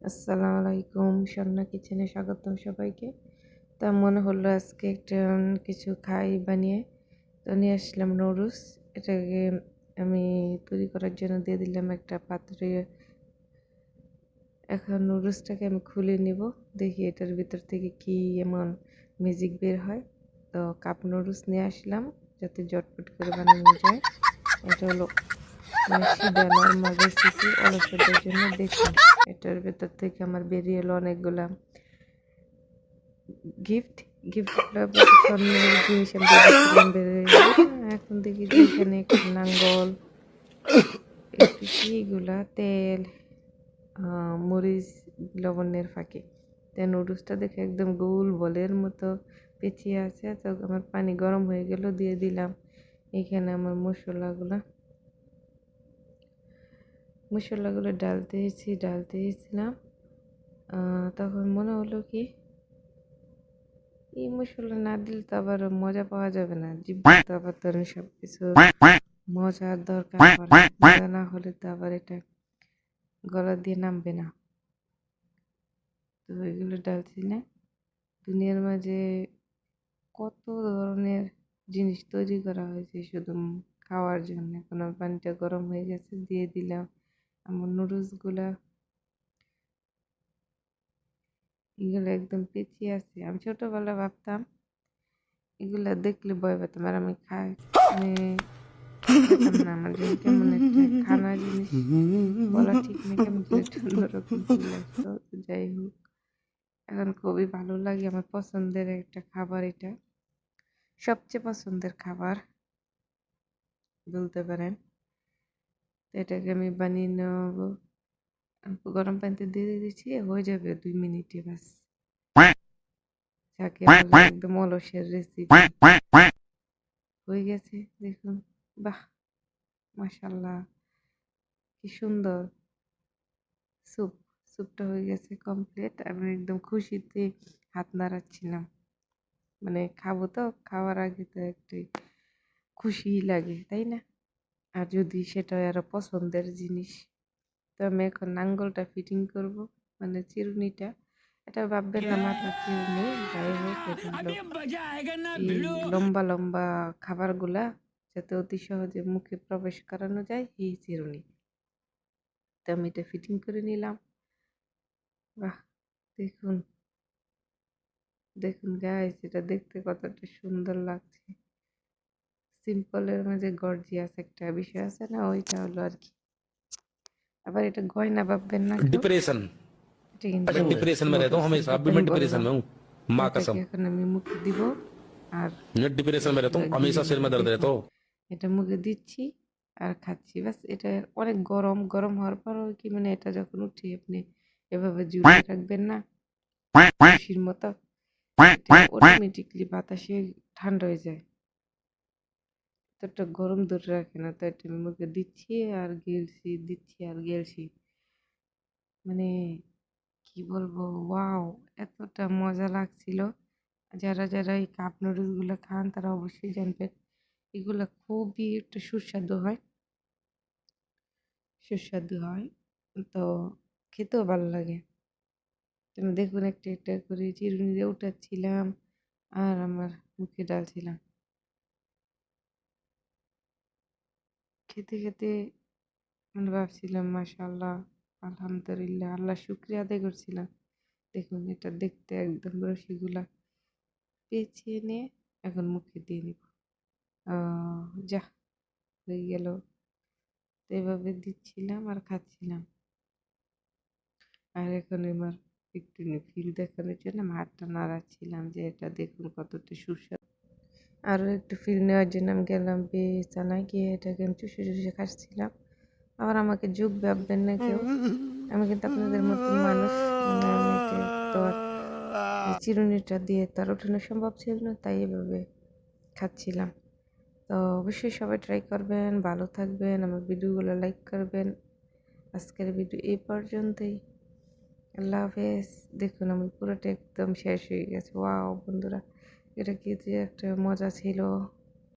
আসসালামু আলাইকুম, স্বর্ণা কিচেনে স্বাগতম সবাইকে। তা মনে হলো আজকে একটা কিছু খাই বানিয়ে, তো নিয়ে আসলাম নুডলস। এটাকে আমি তৈরি করার জন্য দিয়ে দিলাম একটা পাত্রে। এখন নুডলসটাকে আমি খুলে নিব, দেখি এটার ভিতর থেকে কি এমন ম্যাজিক বের হয়। তো কাপ নুডলস নিয়ে আসলাম যাতে ঝটপট করে বানানো যায়। এটা হলো সিধা নর্মাল রেসিপি অলসদের জন্য। দেখুন এটার ভেতর থেকে আমার বেরিয়ে এলো অনেকগুলা গিফটগুলো স্বর্ণের জিনিস আমি ভেবেছিলাম বেরিয়ে গেল। এখন দেখি যে এখানে একটা নাঙ্গল, একটু কি এগুলা তেল, মরিচ, লবণের ফাঁকি। তাই নুডলসটা দেখে একদম গোল বলের মতো পেঁচিয়ে আছে। তো আমার পানি গরম হয়ে গেল, দিয়ে দিলাম এখানে আমার মশলাগুলো ডালতে গেছিলাম। তখন মনে হলো কি এই মশলা না দিলে তো আবার মজা পাওয়া যাবে না, জিব্বা তো আবার তো সবকিছু মজার দরকার পড়ে, মজা না হলে তো আবার এটা গলা দিয়ে নামবে না। তো এগুলো ডালছি না। দুনিয়ার মাঝে কত ধরনের জিনিস তৈরি করা হয়েছে শুধু খাওয়ার জন্য। এখন আমার পানিটা গরম হয়ে গেছে, দিয়ে দিলাম আমার নুডলসগুলা। এগুলো একদম পেঁচিয়ে আছে। আমি ছোটবেলা ভাবতাম এগুলা দেখলে ভয় পেতাম, আর আমি মানে খেতাম না। আমার যেন কেমন একটা খানা জিনিস বলা ঠিক না, কেমন যেন একটা অন্যরকম ফিল আসতো। তো যাই হোক, এখন খুবই ভালো লাগে। আমার পছন্দের একটা খাবার, এটা সবচেয়ে পছন্দের খাবার বলতে পারেন। তো এটাকে আমি বানিয়ে নেব। গরম পানিতে দিয়ে দিচ্ছি, হয়ে যাবে 2 মিনিটে বাস। যাকে বলে একদম অলসের রেসিপি হয়ে গেছে। দেখুন, বাহ, মাশাল্লাহ, কি সুন্দর স্যুপ। স্যুপটা হয়ে গেছে কমপ্লিট। আমি একদম খুশিতে হাত নাড়াচ্ছিলাম, মানে খাবো তো, খাওয়ার আগে তো একটু খুশি লাগে, তাই না? আর যদি সেটা আরো পছন্দের জিনিস। তো আমি এখন নাঙ্গলটা ফিটিং করব, মানে চিরুনিটা। এটা ভাববেন না মাথার চিরুনি, যাই হোক, এটা হলো এই লম্বা লম্বা খাবারগুলা যাতে অতি সহজে মুখে প্রবেশ করানো যায়, এই চিরুনি। তো আমি এটা ফিটিং করে নিলাম। বাহ, দেখুন দেখুন গাইস, এটা দেখতে কতটা সুন্দর লাগছে। সিম্পলের মাঝে গর্জিয়াস একটা বিষয় আছে না, ওইটা হলো আর কি। আবার এটা গয়না ভাববেন না কেউ, डिप्रेशन এটা কিন্তু मैं डिप्रेशन में रहता हूँ নুডলস, हमेशा। अभी যেটা मैं আমি डिप्रेशन বললাম। में हूँ। তো माँ এটাকে कसम, এখন আমি মুখে দিব। আর मैं डिप्रेशन में रहता মশলা हूँ গিলে हमेशा। सिर নিব। में दर्द रहता দেখুন हो। এটা মুখে দিচ্ছি আর খাচ্ছি, বাস। এটা অনেক গরম, গরম হওয়ার পরও কি, মানে এটা যখন উঠে আপনি এভাবে ঝুলিয়ে রাখবেন না খুশির মতো, এটা অটোমেটিকলি বাতাসে ঠান্ডা হয়ে যায়। এতটা গরম ধরে রাখে না। তো এটা আমি মুখে দিচ্ছি আর গেলছি। মানে কি বলবো, ওয়াও, এতটা মজা লাগছিল। যারা যারা এই কাপ নুডলস গুলো খান তারা অবশ্যই জানবেন এগুলা খুবই একটা সুস্বাদু হয়। তো খেতেও ভালো লাগে। তুমি দেখুন, একটা একটা করে চিরুনি দিয়ে উঠাচ্ছিলাম আর আমার মুখে ডালছিলাম। খেতে খেতে মানে ভাবছিলাম মাশাআল্লাহ, আলহামদুলিল্লাহ, আল্লাহ শুক্রিয়া আদায় করছিলাম। দেখুন এটা দেখতে একদম রসিগুলা পেঁচিয়ে নিয়ে এখন মুখে দিয়ে নিব। যা হয়ে গেল। তো এভাবে দিচ্ছিলাম আর খাচ্ছিলাম। আর এখন আমার একটু ফিল দেখানোর জন্য আমি হাতটা নাড়াচ্ছিলাম যে এটা দেখুন কতটা সুস্বাদু। আরও একটু ফিল নেওয়ার জন্য আমি গেলাম বিছানায়, গিয়ে এটাকে আমি চুষে চুষে খাচ্ছিলাম। আবার আমাকে যুগ ভাববেন না কেউ, আমি কিন্তু আপনাদের মতন মানুষ। মানে আমি এটা তো আর চিরুনিটা দিয়ে তার ওঠানো সম্ভব ছিল না, তাই এভাবে খাচ্ছিলাম। তো অবশ্যই সবাই ট্রাই করবেন, ভালো থাকবেন, আমার ভিডিওগুলো লাইক করবেন। আজকের ভিডিও এই পর্যন্তই। আল্লাহ হাফেজ। দেখুন আমার পুরোটা একদম শেষ হয়ে গেছে। ওয়াও বন্ধুরা, এটা কি যে একটা মজা ছিল।